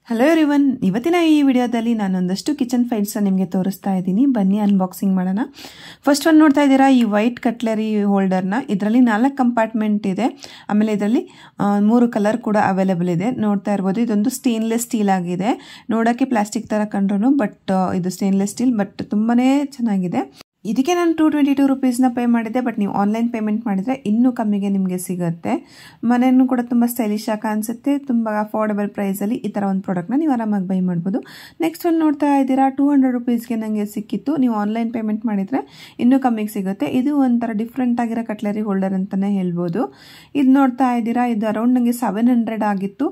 Hello everyone, ಇವತ್ತಿನ ಈ ವಿಡಿಯೋದಲ್ಲಿ ನಾನೊಂದಷ್ಟು ಕಿಚನ್ ಫೈಂಡ್ಸ್ ನಿಮಗೆ ತೋರಿಸ್ತಾ ಇದ್ದೀನಿ. ಬನ್ನಿ ಅನ್ಬಾಕ್ಸಿಂಗ್ ಮಾಡೋಣ. ಫಸ್ಟ್ ಒಂದು ನೋಡ್ತಾ ಇದ್ದೀರಾ ಈ ವೈಟ್ ಕಟ್ಲರಿ ಹೋಲ್ಡರ್ನ. ಇದರಲ್ಲಿ 4 ಕಂಪಾರ್ಟ್ಮೆಂಟ್ ಇದೆ. ಆಮೇಲೆ ಇದರಲ್ಲಿ 3 ಕಲರ್ ಕೂಡ ಅವೈಲೇಬಲ್ ಇದೆ. ನೋಡ್ತಾ ಇರ್ಬೋದು, ಇದೊಂದು ಸ್ಟೇನ್ಲೆಸ್ ಸ್ಟೀಲ್ ಆಗಿದೆ. ನೋಡೋಕ್ಕೆ ಪ್ಲಾಸ್ಟಿಕ್ ಥರ ಕಂಡ್ರು ಬಟ್ ಇದು ಸ್ಟೇನ್ಲೆಸ್ ಸ್ಟೀಲ್, ಬಟ್ ತುಂಬಾನೇ ಚೆನ್ನಾಗಿದೆ. ಇದಕ್ಕೆ ನಾನು 222 ರುಪೀಸ್ನ ಪೇ ಮಾಡಿದ್ದೆ. ಬಟ್ ನೀವು ಆನ್ಲೈನ್ ಪೇಮೆಂಟ್ ಮಾಡಿದರೆ ಇನ್ನೂ ಕಮ್ಮಿಗೆ ನಿಮಗೆ ಸಿಗುತ್ತೆ. ಮನೆಯೂ ಕೂಡ ತುಂಬ ಸ್ಟೈಲಿಶ್ ಆಗಿ ಕಾಣಿಸುತ್ತೆ. ತುಂಬ ಅಫೋರ್ಡಬಲ್ ಪ್ರೈಸಲ್ಲಿ ಈ ಥರ ಒಂದು ಪ್ರಾಡಕ್ಟ್ನ ನೀವು ಆರಾಮಾಗಿ ಬೈ ಮಾಡ್ಬೋದು. ನೆಕ್ಸ್ಟ್ ಒಂದು ನೋಡ್ತಾ ಇದ್ದೀರಾ, 200 ರುಪೀಸ್ಗೆ ನನಗೆ ಸಿಕ್ಕಿತ್ತು. ನೀವು ಆನ್ಲೈನ್ ಪೇಮೆಂಟ್ ಮಾಡಿದರೆ ಇನ್ನೂ ಕಮ್ಮಿಗೆ ಸಿಗುತ್ತೆ. ಇದು ಒಂಥರ ಡಿಫ್ರೆಂಟ್ ಆಗಿರೋ ಕಟ್ಲರಿ ಹೋಲ್ಡರ್ ಅಂತಲೇ ಹೇಳ್ಬೋದು. ಇದು ನೋಡ್ತಾ ಇದ್ದೀರಾ, ಇದು ಅರೌಂಡ್ ನನಗೆ 700 ಆಗಿತ್ತು.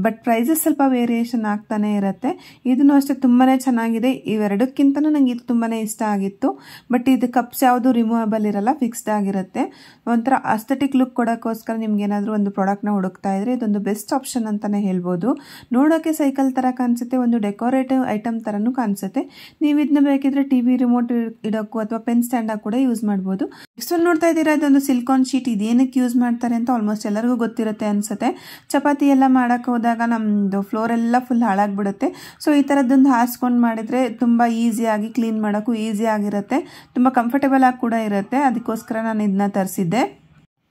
ಬಟ್ ಪ್ರೈಸಸ್ ಸ್ವಲ್ಪ ವೇರಿಯೇಷನ್ ಆಗ್ತಾನೆ ಇರುತ್ತೆ. ಇದನ್ನು ಅಷ್ಟೇ ತುಂಬಾ ಚೆನ್ನಾಗಿದೆ. ಇವೆರಡಕ್ಕಿಂತನೂ ನನಗೆ ಇದು ತುಂಬಾ ಇಷ್ಟ ಆಗಿತ್ತು. ಬಟ್ ಇದು ಕಪ್ಸ್ ಯಾವುದು ರಿಮೂವಬಲ್ ಇರಲ್ಲ, ಫಿಕ್ಸ್ಡ್ ಆಗಿರುತ್ತೆ. ಒಂಥರ ಅಸ್ಥೆಟಿಕ್ ಲುಕ್ ಕೊಡೋಕ್ಕೋಸ್ಕರ ನಿಮ್ಗೆ ಏನಾದರೂ ಒಂದು ಪ್ರಾಡಕ್ಟ್ನ ಹುಡುಕ್ತಾ ಇದ್ರೆ ಇದೊಂದು ಬೆಸ್ಟ್ ಆಪ್ಷನ್ ಅಂತಾನೆ ಹೇಳ್ಬೋದು. ನೋಡೋಕೆ ಸೈಕಲ್ ತರ ಕಾಣಿಸುತ್ತೆ, ಒಂದು ಡೆಕೋರೇಟಿವ್ ಐಟಮ್ ತರನು ಕಾಣಿಸುತ್ತೆ. ನೀವು ಇದನ್ನ ಬೇಕಿದ್ರೆ ಟಿವಿ ರಿಮೋಟ್ ಇಡೋಕ್ಕೂ ಅಥವಾ ಪೆನ್ ಸ್ಟ್ಯಾಂಡ್ ಆಗಿ ಕೂಡ ಯೂಸ್ ಮಾಡ್ಬೋದು. ನೆಕ್ಸ್ಟ್ ಒಂದು ನೋಡ್ತಾ ಇದ್ದೀರಾ, ಇದೊಂದು ಸಿಲಿಕಾನ್ ಶೀಟ್. ಇದೇನಕ್ಕೆ ಯೂಸ್ ಮಾಡ್ತಾರೆ ಅಂತ ಆಲ್ಮೋಸ್ಟ್ ಎಲ್ಲರಿಗೂ ಗೊತ್ತಿರುತ್ತೆ ಅನ್ಸುತ್ತೆ. ಚಪಾತಿ ಎಲ್ಲ ಮಾಡಕ್ ಹೋದಾಗ ನಮ್ದು ಫ್ಲೋರ್ ಎಲ್ಲ ಫುಲ್ ಹಾಳಾಗ್ಬಿಡುತ್ತೆ. ಸೊ ಈ ತರದ್ದೊಂದು ಹಾಸ್ಕೊಂಡು ಮಾಡಿದ್ರೆ ತುಂಬಾ ಈಸಿಯಾಗಿ ಕ್ಲೀನ್ ಮಾಡೋಕ್ಕೂ ಈಸಿ ಆಗಿರುತ್ತೆ. ತುಂಬ ಕಂಫರ್ಟೇಬಲ್ ಆಗಿ ಕೂಡ ಇರುತ್ತೆ. ಅದಕ್ಕೋಸ್ಕರ ನಾನು ಇದನ್ನ ತರಿಸಿದ್ದೆ.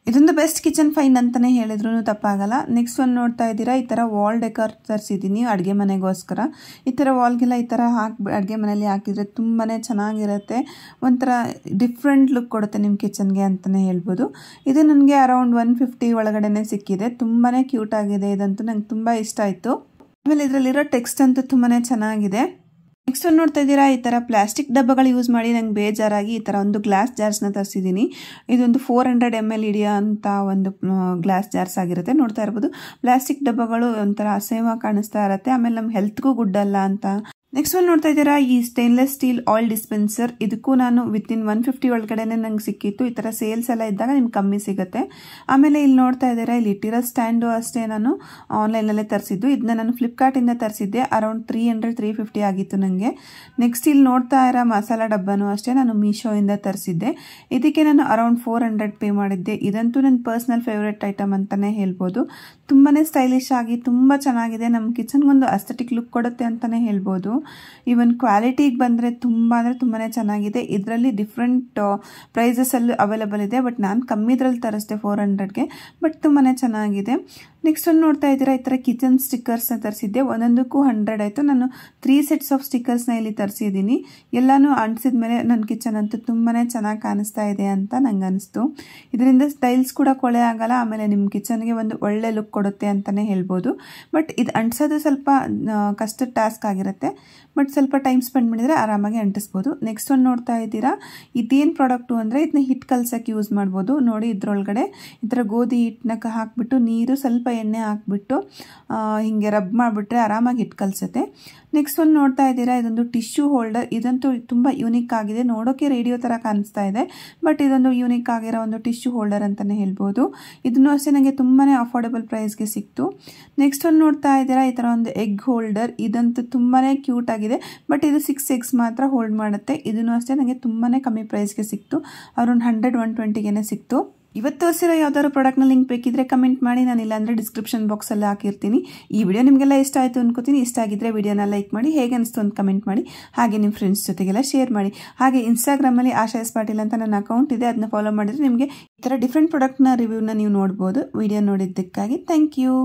ಇದೊಂದು ಬೆಸ್ಟ್ ಕಿಚನ್ ಫೈಂಡ್ ಅಂತಾನೆ ಹೇಳಿದ್ರು ತಪ್ಪಾಗಲ್ಲ. ನೆಕ್ಸ್ಟ್ ಒಂದು ನೋಡ್ತಾ ಇದ್ದೀರಾ, ಈ ಥರ ವಾಲ್ ಡೆಕೋರ್ ತರಿಸಿದ್ದೀನಿ ಅಡುಗೆ ಮನೆಗೋಸ್ಕರ. ಈ ಥರ ವಾಲ್ಗೆಲ್ಲ ಈ ಥರ ಅಡುಗೆ ಮನೆಯಲ್ಲಿ ಹಾಕಿದರೆ ತುಂಬಾ ಚೆನ್ನಾಗಿರುತ್ತೆ. ಒಂಥರ ಡಿಫ್ರೆಂಟ್ ಲುಕ್ ಕೊಡುತ್ತೆ ನಿಮ್ಮ ಕಿಚನ್ಗೆ ಅಂತಲೇ ಹೇಳ್ಬೋದು. ಇದು ನನಗೆ ಅರೌಂಡ್ 150 ಒಳಗಡೆನೆ ಸಿಕ್ಕಿದೆ. ತುಂಬಾ ಕ್ಯೂಟ್ ಆಗಿದೆ. ಇದಂತೂ ನಂಗೆ ತುಂಬ ಇಷ್ಟ ಆಯಿತು. ಆಮೇಲೆ ಇದರಲ್ಲಿರೋ ಟೆಕ್ಸ್ಟ್ ಅಂತೂ ತುಂಬಾ ಚೆನ್ನಾಗಿದೆ. ನೆಕ್ಸ್ಟ್ ಒಂದು ನೋಡ್ತಾ ಇದ್ದೀರಾ, ಈ ಥರ ಪ್ಲಾಸ್ಟಿಕ್ ಡಬ್ಬಗಳು ಯೂಸ್ ಮಾಡಿ ನಂಗೆ ಬೇಜಾರಾಗಿ ಈ ಥರ ಒಂದು ಗ್ಲಾಸ್ ಜಾರ್ಸ್ನ ತರಿಸಿದ್ದೀನಿ. ಇದೊಂದು 400 ml ಹಿಡಿಯೋ ಅಂತ ಒಂದು ಗ್ಲಾಸ್ ಜಾರ್ಸ್ ಆಗಿರುತ್ತೆ. ನೋಡ್ತಾ ಇರ್ಬೋದು, ಪ್ಲಾಸ್ಟಿಕ್ ಡಬ್ಬಗಳು ಒಂಥರ ಅಸಹ್ಯವಾಗಿ ಕಾಣಿಸ್ತಾ ಇರುತ್ತೆ. ಆಮೇಲೆ ನಮ್ಮ ಹೆಲ್ತ್ಗೂ ಗುಡ್ ಅಲ್ಲ ಅಂತ. ನೆಕ್ಸ್ಟ್ ಒಂದು ನೋಡ್ತಾ ಇದ್ದೀರಾ, ಈ ಸ್ಟೇನ್ಲೆಸ್ ಸ್ಟೀಲ್ ಆಯಿಲ್ ಡಿಸ್ಪೆನ್ಸರ್. ಇದಕ್ಕೂ ನಾನು ವಿತಿನ್ 150 ಒಳಗಡೆನೆ ನಂಗೆ ಸಿಕ್ಕಿತ್ತು. ಈ ಥರ ಸೇಲ್ಸ್ ಎಲ್ಲ ಇದ್ದಾಗ ನಿಮ್ಗೆ ಕಮ್ಮಿ ಸಿಗುತ್ತೆ. ಆಮೇಲೆ ಇಲ್ಲಿ ನೋಡ್ತಾ ಇದ್ದೀರಾ, ಇಲ್ಲಿ ಇಟ್ಟಿರೋ ಸ್ಟ್ಯಾಂಡು ಅಷ್ಟೇ ನಾನು ಆನ್ಲೈನಲ್ಲೇ ತರಿಸಿದ್ದು. ಇದನ್ನ ನಾನು ಫ್ಲಿಪ್ಕಾರ್ಟಿಂದ ತರಿಸಿದ್ದೆ. ಅರೌಂಡ್ 300-350 ಆಗಿತ್ತು ನನಗೆ. ನೆಕ್ಸ್ಟ್ ಇಲ್ಲಿ ನೋಡ್ತಾ ಇರೋ ಮಸಾಲಾ ಡಬ್ಬನೂ ಅಷ್ಟೇ ನಾನು ಮೀಶೋಯಿಂದ ತರಿಸಿದ್ದೆ. ಇದಕ್ಕೆ ನಾನು ಅರೌಂಡ್ 400 ಪೇ ಮಾಡಿದ್ದೆ. ಇದಂತೂ ನನ್ನ ಪರ್ಸ್ನಲ್ ಫೇವ್ರೆಟ್ ಐಟಮ್ ಅಂತಲೇ ಹೇಳ್ಬೋದು. ತುಂಬಾ ಸ್ಟೈಲಿಶ್ ಆಗಿ ತುಂಬ ಚೆನ್ನಾಗಿದೆ. ನಮ್ಮ ಕಿಚನ್ಗೊಂದು ಅಸ್ಥೆಟಿಕ್ ಲುಕ್ ಕೊಡುತ್ತೆ ಅಂತಲೇ ಹೇಳ್ಬೋದು. ಈವನ್ ಕ್ವಾಲಿಟಿಗೆ ಬಂದರೆ ತುಂಬ ಅಂದರೆ ತುಂಬಾ ಚೆನ್ನಾಗಿದೆ. ಇದರಲ್ಲಿ ಡಿಫ್ರೆಂಟ್ ಪ್ರೈಸಸಲ್ಲೂ ಅವೈಲೇಬಲ್ ಇದೆ. ಬಟ್ ನಾನು ಕಮ್ಮಿದ್ರಲ್ಲಿ ತರಿಸಿದೆ 400ಗೆ. ಬಟ್ ತುಂಬಾ ಚೆನ್ನಾಗಿದೆ. ನೆಕ್ಸ್ಟ್ ಒಂದು ನೋಡ್ತಾ ಇದ್ದೀರಾ, ಈ ಥರ ಕಿಚನ್ ಸ್ಟಿಕ್ಕರ್ಸ್ನ ತರಿಸಿದ್ದೆ. ಒಂದೊಂದಕ್ಕೂ 100 ಆಯಿತು. ನಾನು 3 ಸೆಟ್ಸ್ ಆಫ್ ಸ್ಟಿಕ್ಕರ್ಸ್ನ ಇಲ್ಲಿ ತರಿಸಿದ್ದೀನಿ. ಎಲ್ಲನೂ ಅಂಟಿಸಿದ ಮೇಲೆ ನನ್ನ ಕಿಚನ್ ಅಂತೂ ತುಂಬಾ ಚೆನ್ನಾಗಿ ಕಾಣಿಸ್ತಾ ಇದೆ ಅಂತ ನಂಗೆ ಅನಿಸ್ತು. ಇದರಿಂದ ಟೈಲ್ಸ್ ಕೂಡ ಕೊಳೆ ಆಗಲ್ಲ. ಆಮೇಲೆ ನಿಮ್ಮ ಕಿಚನ್ಗೆ ಒಂದು ಒಳ್ಳೆ ಲುಕ್ ಕೊಡುತ್ತೆ ಅಂತಲೇ ಹೇಳ್ಬೋದು. ಬಟ್ ಇದು ಅಂಟಿಸೋದು ಸ್ವಲ್ಪ ಕಷ್ಟದ ಟಾಸ್ಕ್ ಆಗಿರುತ್ತೆ. ಬಟ್ ಸ್ವಲ್ಪ ಟೈಮ್ ಸ್ಪೆಂಡ್ ಮಾಡಿದರೆ ಆರಾಮಾಗಿ ಅಂಟಿಸ್ಬೋದು. ನೆಕ್ಸ್ಟ್ ಒಂದು ನೋಡ್ತಾ ಇದ್ದೀರಾ, ಇದೇನು ಪ್ರಾಡಕ್ಟು ಅಂದರೆ ಇದನ್ನ ಹಿಟ್ಟು ಕಲ್ಸೋಕ್ಕೆ ಯೂಸ್ ಮಾಡ್ಬೋದು. ನೋಡಿ, ಇದರೊಳಗಡೆ ಈ ಥರ ಗೋಧಿ ಹಿಟ್ಟನ್ನ ಹಾಕ್ಬಿಟ್ಟು ನೀರು ಸ್ವಲ್ಪ ಎಣ್ಣೆ ಹಾಕ್ಬಿಟ್ಟು ಹಿಂಗೆ ರಬ್ ಮಾಡಿಬಿಟ್ರೆ ಆರಾಮಾಗಿ ಹಿಟ್ಟು ಕಲ್ಸುತ್ತೆ. ನೆಕ್ಸ್ಟ್ ಒಂದು ನೋಡ್ತಾ ಇದ್ದೀರಾ, ಇದೊಂದು ಟಿಶ್ಯೂ ಹೋಲ್ಡರ್. ಇದಂತೂ ತುಂಬ ಯೂನಿಕ್ ಆಗಿದೆ. ನೋಡೋಕ್ಕೆ ರೇಡಿಯೋ ಥರ ಕಾಣಿಸ್ತಾ ಇದೆ. ಬಟ್ ಇದೊಂದು ಯೂನಿಕ್ ಆಗಿರೋ ಒಂದು ಟಿಶ್ಯೂ ಹೋಲ್ಡರ್ ಅಂತಲೇ ಹೇಳ್ಬೋದು. ಇದನ್ನು ಅಷ್ಟೇ ನನಗೆ ತುಂಬಾ ಅಫೋರ್ಡಬಲ್ ಪ್ರೈಸ್ಗೆ ಸಿಕ್ತು. ನೆಕ್ಸ್ಟ್ ಒಂದು ನೋಡ್ತಾ ಇದ್ದೀರಾ, ಈ ಥರ ಒಂದು ಎಗ್ ಹೋಲ್ಡರ್. ಇದಂತೂ ತುಂಬಾ ಕ್ಯೂಟ್ ಆಗಿದೆ. ಬಟ್ ಇದು 6 eggs ಮಾತ್ರ ಹೋಲ್ಡ್ ಮಾಡುತ್ತೆ. ಇದನ್ನು ಅಷ್ಟೇ ನನಗೆ ತುಂಬಾ ಕಮ್ಮಿ ಪ್ರೈಸ್ಗೆ ಸಿಕ್ತು. ಅರೌಂಡ್ 100-120ಗೆ ಸಿಕ್ತು. ಇವತ್ತು ತೋರಿಸಿರೋ ಯಾವ್ದಾದ್ರು ಪ್ರಾಡಕ್ಟ್ನ ಲಿಂಕ್ ಬೇಕಿದ್ರೆ ಕಮೆಂಟ್ ಮಾಡಿ. ನಾನು ಇಲ್ಲಾಂದರೆ ಡಿಸ್ಕ್ರಿಪ್ಷನ್ ಬಾಕ್ಸಲ್ಲಿ ಹಾಕಿರ್ತೀನಿ. ಈ ವಿಡಿಯೋ ನಿಮಗೆಲ್ಲ ಇಷ್ಟ ಆಯಿತು ಅನ್ಕೋತೀನಿ. ಇಷ್ಟ ಆಗಿದ್ರೆ ವಿಡಿಯೋನ ಲೈಕ್ ಮಾಡಿ, ಹೇಗೆ ಅನಿಸ್ತು ಅಂತ ಕಮೆಂಟ್ ಮಾಡಿ. ಹಾಗೆ ನಿಮ್ಮ ಫ್ರೆಂಡ್ಸ್ ಜೊತೆಗೆಲ್ಲ ಶೇರ್ ಮಾಡಿ. ಹಾಗೆ ಇನ್ಸ್ಟಾಗ್ರಾಮಲ್ಲಿ ಆಶಾ ಎಸ್ ಪಾಟೀಲ್ ಅಂತ ನನ್ನ ಅಕೌಂಟ್ ಇದೆ. ಅದನ್ನ ಫಾಲೋ ಮಾಡಿದರೆ ನಿಮಗೆ ಈ ಥರ ಡಿಫ್ರೆಂಟ್ ಪ್ರಾಡಕ್ಟ್ನ ರಿವ್ಯೂನ ನೀವು ನೋಡ್ಬೋದು. ವಿಡಿಯೋ ನೋಡಿದ್ದಕ್ಕಾಗಿ ಥ್ಯಾಂಕ್ ಯು.